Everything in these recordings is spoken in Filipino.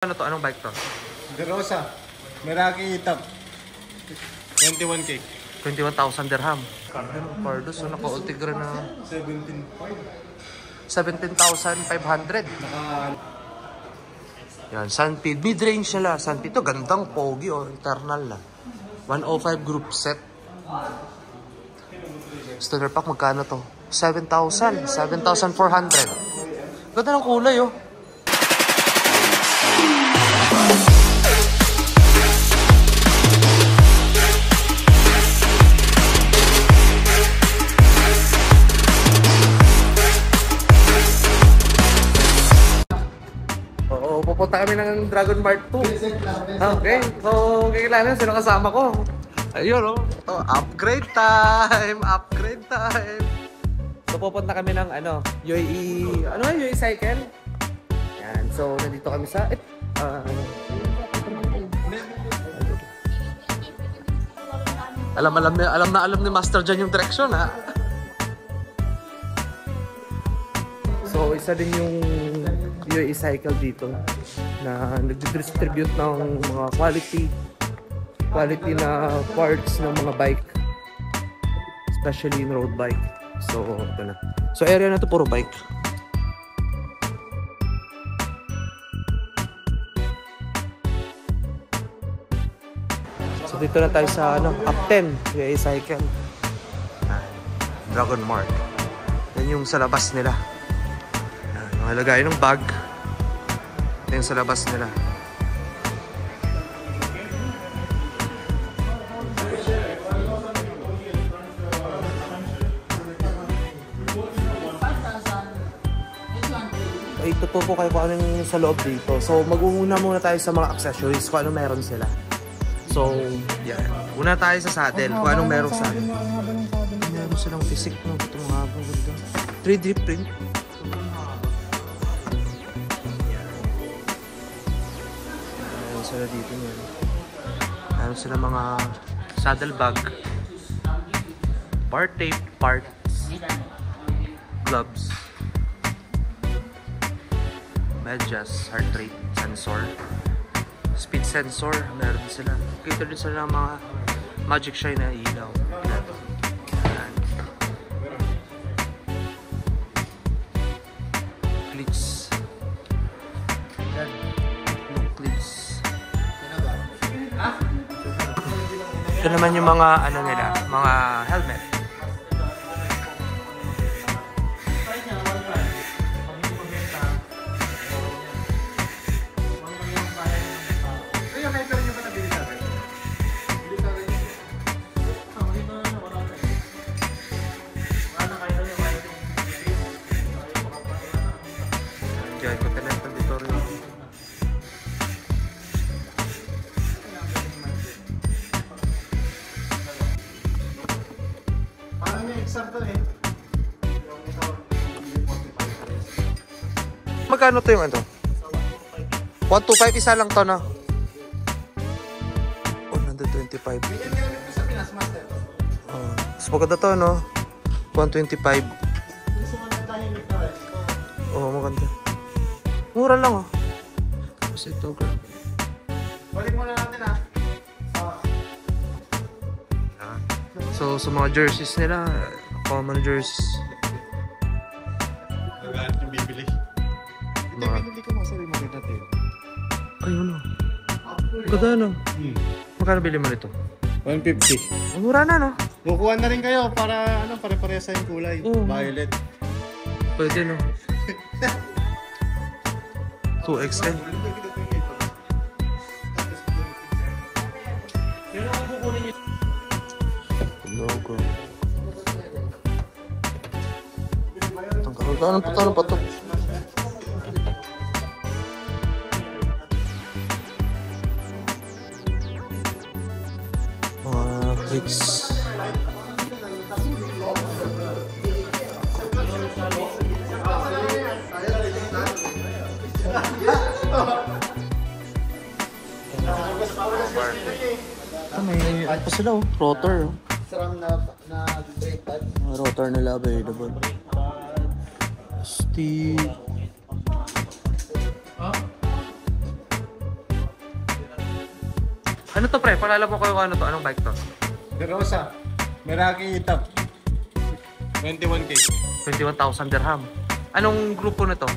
Ano to? Anong bike to? De Rosa. Meraki Top. 21K. 21,000 dirham. Pardos, so naka-Ultegra na 17,500. Yan, Sunpeed. Mid-range sila. Sunpeed to, gandang pogi o internal na. 105 group set. Starter pack, magkano to? 7,000. 7,400. Ganda ng kulay oh. Pupunta kami ng Dragon Mart 2. Okay, so kailangan sino kasama ko. Ayun oh. Upgrade time! Upgrade time! So pupunta kami ng UAE, UAE Cycle? Yan, so nandito kami sa alam ni Master Jan yung direction ha. So isa din yung UAE Cycle dito na nag-distribute ng mga quality na parts ng mga bike, especially in road bike. So ito na. So area na to puro bike. So dito na tayo sa up 10 UAE Cycle. Dragon Mart. Yan yung sa labas nila. Lagay ng bag. Ito yung sa labas nila. Ituto po kayo kung ano yung sa loob dito. So mag-uuna muna tayo sa mga accessories kung ano meron sila. So yan. Una tayo sa saddle kung anong meron sa saddle. Meron silang physic no? Itong habang ganda. 3D print. Sila dito niyan. Meron sila mga saddle bag, bar tape, parts, gloves, medyas, heart rate sensor, speed sensor, meron sila. Kita din sila ng mga Magic Shine na ilaw. Cleats. Ito naman yung mga nila, mga helmet. Diyan ko talent ng Vittorio. Magkano to yung 125 isa lang to na. 125. Mas maganda to no. 125. Oh, maganda. Mura lang oh. Kasi ito girl. Balik muna natin ah. So sa mga jerseys nila, common jerseys. Magkano yung bibili? Hindi ko masabi maganda tayo. Ayun o. Ganda no? Magkano bili mo nito? 150. Mura na no? Bukuhan na rin kayo para pare-parehas yung kulay. Violet. Pwede no? 2XL. Logo. Tanong pa to. Mga clicks. May ano pa sila rotor. Sarang na brake pad. Rotor nila available. Steve. Ano to pre? Palala mo ko yung ano to. Anong bike to? De Rosa. Meraki Top. 21K. 21,000 dirham. Anong grupo na to?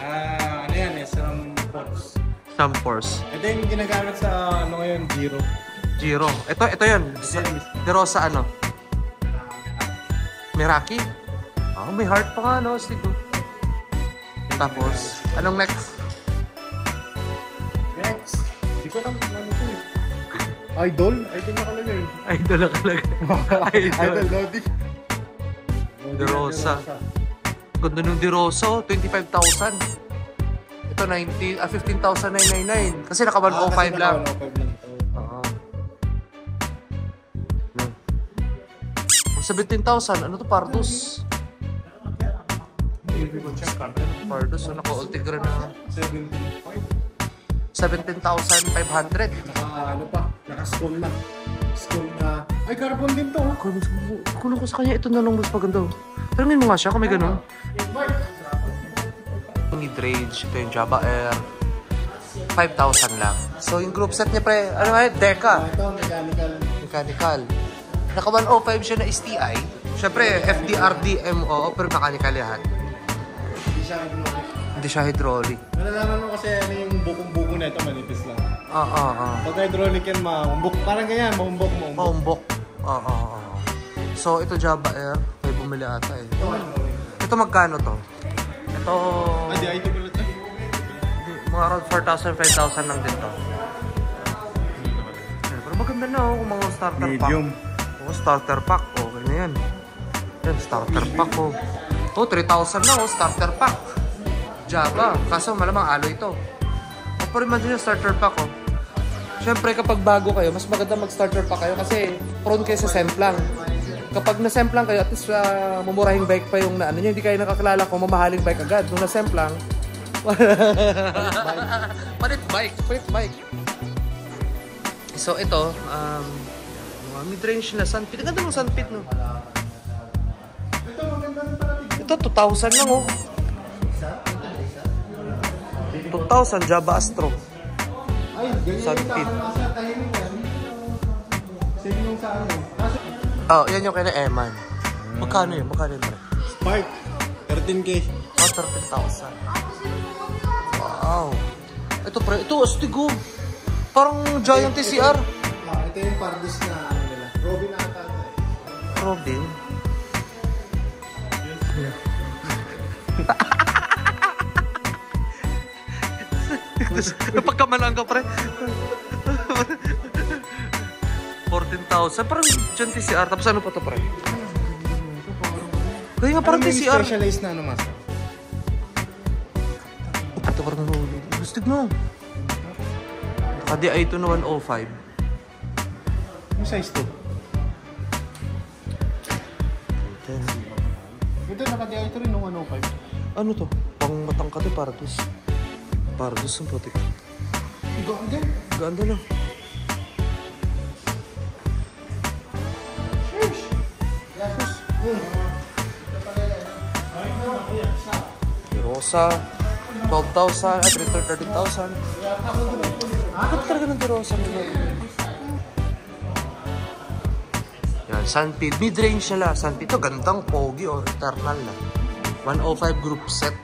Ano yan eh, Sam Force. Sam Force. Ito yung ginagamit sa ano ngayon, Giro. Giro. Ito yun. De Rosa ano? Meraki? Oh, may heart pa nga no, Stigo. Tapos, anong next? Next. Hindi ko alam kung ano to eh. Idol? Idol nakalagay. Idol na talaga. Idol Lodi. De Rosa. Ganda nung De Rosa, 25,000. Ito 15,999. Kasi naka 105 lang. 105 lang ito. Oo. 17,000. Ano to? Pardus. Pardus. So naka-Ultegra na 17,500. Ano pa? Naka-school na. School na. Ay, carbon din to. Kuno ko sa kanya. Ito na lang mas maganda. Tarangin mo nga siya kung may ganun. Mid-range. Ito yung Java Air. 5,000 lang. So yung group set niya pre, ano nga yun? Deca. Ito, mechanical. Naka 105 siya na STI. Siyempre, FDRD, MO, pero mechanical yan. Hindi siya hydraulic. Hindi siya hydraulic. Malalaman mo kasi ano yung bukong-buko na ito, manipis lang. Pag hydraulic yan, maumbok. Parang ganyan, maumbok. Maumbok. So, ito Java Air. May bumili ata eh. Ito magkano to? Ito... Di ito ulit. Mga around 4,000, 5,000 lang din to. Pero maganda na kung mga starter pack. Medium. Starter pack. Okay na yan. Yan, starter pack oh. 3,000 lang starter pack. Java. Kaso malamang alloy ito. Pero imagine yung starter pack oh. Siyempre kapag bago kayo, mas maganda mag-starter pack kayo kasi prone kayo sa semplang. Kapag na-semplang kayo, at least mumurahing bike pa yung ano nyo. Hindi kayo nakakilala kung mamahaling bike agad. Nung na-semplang, palit bike. So ito, mid-range na Sunpit. Ang ganda ng Sunpit, no? Ito, 2,000 lang, oh. 2,000, Java Astro. Ay, ganyan Sunpit. Same yung sa ano. Oh, yan yung kay na Eman. Magkano yun? Magkano yun? Spark, 13K. Oh, 13,000. Wow. Ito, pre. Ito, astigo. Parang Giant TCR. Ito yung Pardus na ano nila. Robin ata. Robin. Napagkamalaan ka, pre. 14,000. Parang dyan TCR. Tapos ano pa to, pre? Kaya nga parang TCR. Specialized na ano, mas. Ito parang nahuli. Gustig mo. Naka-DI ito na 105. Yung size to? Ito, naka-DI ito rin ng 105. Ano to? Pang matangka to, Pardus. Pardus ang putik. Ganda. Ganda lang. Rosa, 12,000 at 13,000. Bakit talaga ng Rosa nila? Yan, Sunpid. Mid-range nila. Sunpid ito, gandang pogi o eternal na. 105 group set.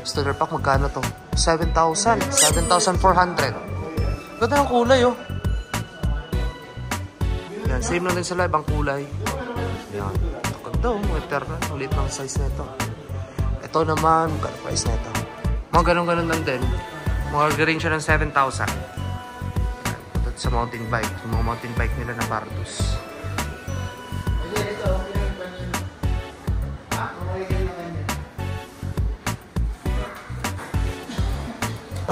Starter pack, magkano to? 7,000. 7,400. Ganda ng kulay, oh. Yan, same lang din sila, ibang kulay. Yan. Ganda, oh. Eternal. Ulit ng size na ito. Ito naman, magkano price na ito? Mga ganun-ganun lang din. Mga range siya ng 7,000. Ito sa mountain bike. Yung mga mountain bike nila na Pardus.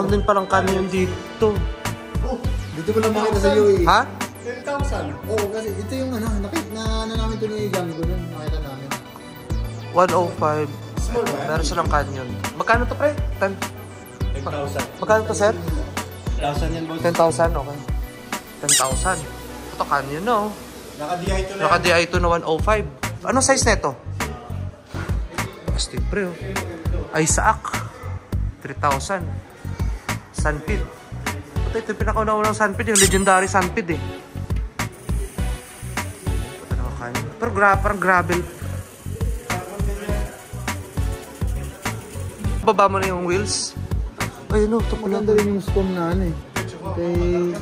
Ang din palang canyon dito. Dito ko lang makita sa UAE. Ha? 10,000. Oo, kasi ito yung ano, nakita namin ito ni Gang ko nun. Nakita namin. 105. Small ba? Meron silang canyon. Magkano to, pre? 10? 10,000. Magkano to, sir? 10,000 yan, boss. 10,000, okay. 10,000. Ito canyon, no? Naka-DI ito na. Naka-DI ito na 105. Anong size na ito? Astig, pre, oh. Isaac. 3,000. Sunpid. Ito yung pinakauna-unang sandpit, yung legendary sandpit eh. Pero parang gravel. Baba mo na yung wheels. Ay, no, ito pala. Maganda rin yung stom na ano eh. Ano ba yun?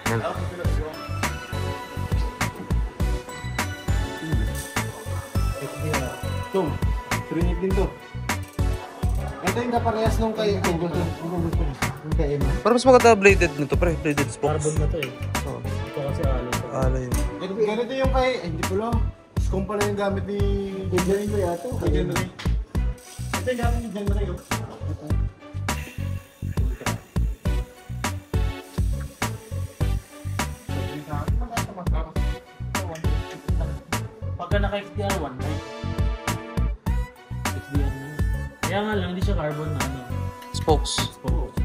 Yan. Ito, 3.8 din to. Ito yung kaparehas nung kay Emma. Parang mas maganda bladed nito, pre. Bladed spokes. Carbon na to eh. Oo. Ito kasi alo. Ano yun? Ganito yung kay... hindi pala. Scum pala yung gamit ni... Genry ko yata. Kay Genry. Ito yung gamit ni Genry. Pagka naka-XDR 1, right? XDR na yun. Kaya nga lang, hindi siya carbon na ano. Spokes. Spokes.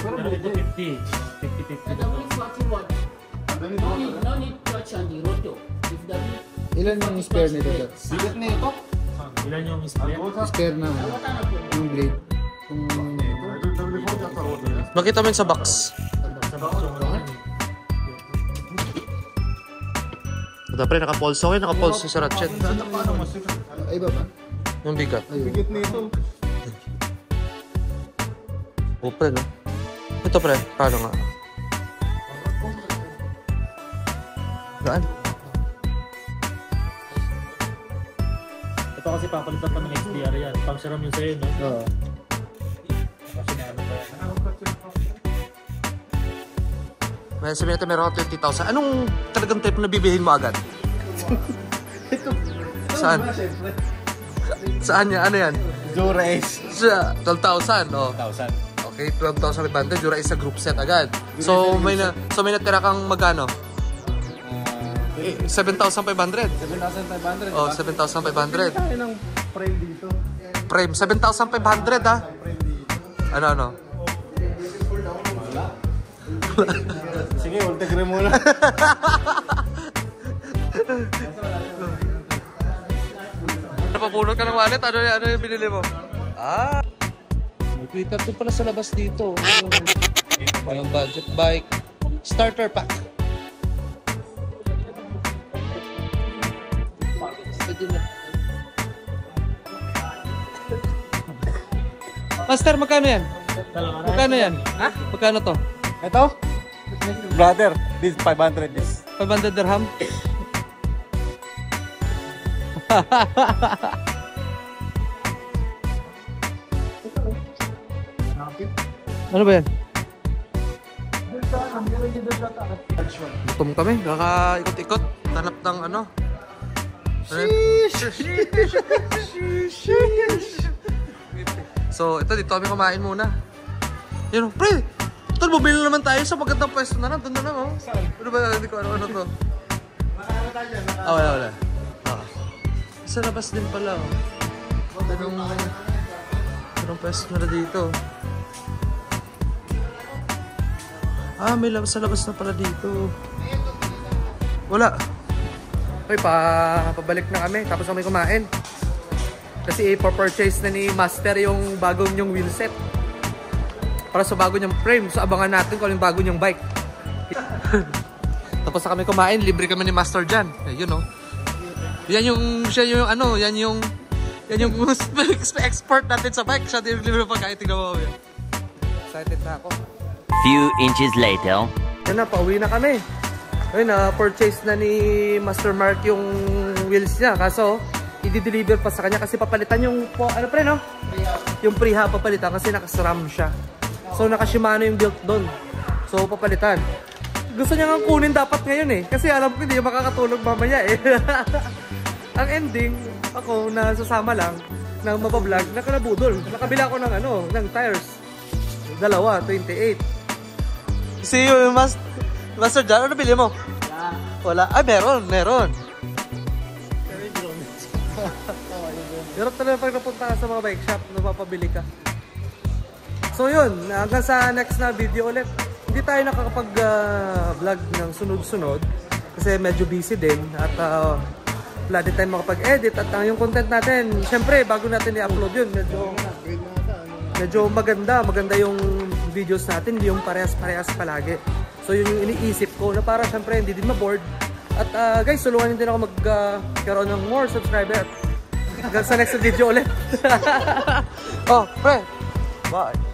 Pero ito 50. 50-50 na to. No need clutch on the roto. If the Ilan yung spare nito? Bigat na ito. Ilan yung split? Spare na yung blade. Makita mo yun sa box. Sa box yung ano. Ito, pre, naka-pulse. Okay, naka-pulse sa ratchet. Ay ba ba? Yung bigat. Bigat na ito. O, pre, no? Ito, pre. Paano nga? Gaan? Ito kasi papalitan pa ng XDR yan. Pang siram yun sa'yo, no? Oo. Kasi na ano pa yan. May sabihin natin meron ka 20,000. Anong talagang type na bibihin mo agad? Saan? Saan niya? Ano yan? Jura S. Sa 12,000, oh. 1,000. Okay, 12,500. Jura is a group set agad. So may natira kang magkano? 7,500. 7,500. Oh, 7,500. Tayo ng frame dito. Frame, 7,500 ha? Ano? Sige, ultegre muna. Napapulot ka ng wallet? Ano yung binili mo? Ah! May Twitter to pala sa labas dito. Walang budget bike. Starter pack. Master, magkano yan? Magkano yan? Ha? Magkano to? Ito? Brother, this 500 this. 500 dirham? Ano ba yan? Gutom kami, kakaikot-ikot. Tanap ng ano? So, ito dito kami kumain muna. Yun, pre! Ito, bumili naman tayo sa magandang pwesto na lang. Doon na lang, oh. Ano ba? Hindi ko ano to. Ah, wala. Ah. Sa labas din pala, oh. Anong pwesto na dito? Ah, may labas sa labas na pala dito. Wala. Okay, pabalik na kami. Tapos kami kumain. Kasi i-purchase na ni Master yung bagong yung wheelset. Para sa bago niyang frame. So abangan natin kung yung bago niyang bike. Tapos na kami kumain. Libre kami ni Master dyan. Ayun, oh. Yan yung expert natin sa bike. Siya din libre pagkain. Tingnan mo. Excited na ako. Few inches later. Yan na, pauwi na kami. Ayun na, purchase na ni Master Mark yung wheels niya. Kaso, i-deliver pa sa kanya kasi papalitan yung, ano pre no? Yung prehab papalitan kasi nakasram siya. So, naka-Shimano yung built doon. So, papalitan. Gusto niya nga kunin dapat ngayon eh. Kasi alam ko hindi makakatulog mamaya eh. Ang ending, ako nasasama lang ng mabablog, nakalabudol. Nakabila ko ng ano, ng tires. Dalawa, 28. See you, Master John. Ano bili mo? Wala. Ay, meron. Hirap talaga pag napunta ka sa mga bike shop, napapabili ka. So yun, hanggang sa next na video ulit. hindi tayo nakakapag-vlog ng sunod-sunod kasi medyo busy din at wala din tayo makapag-edit at yung content natin, syempre bago natin i-upload yun, medyo maganda yung videos natin, hindi yung parehas-parehas palagi. So yun yung iniisip ko na para syempre hindi din ma-bored. At guys, tulungan din ako magkaroon ng more subscriber. Hanggang sa next video ulit. Oh, pre! Bye!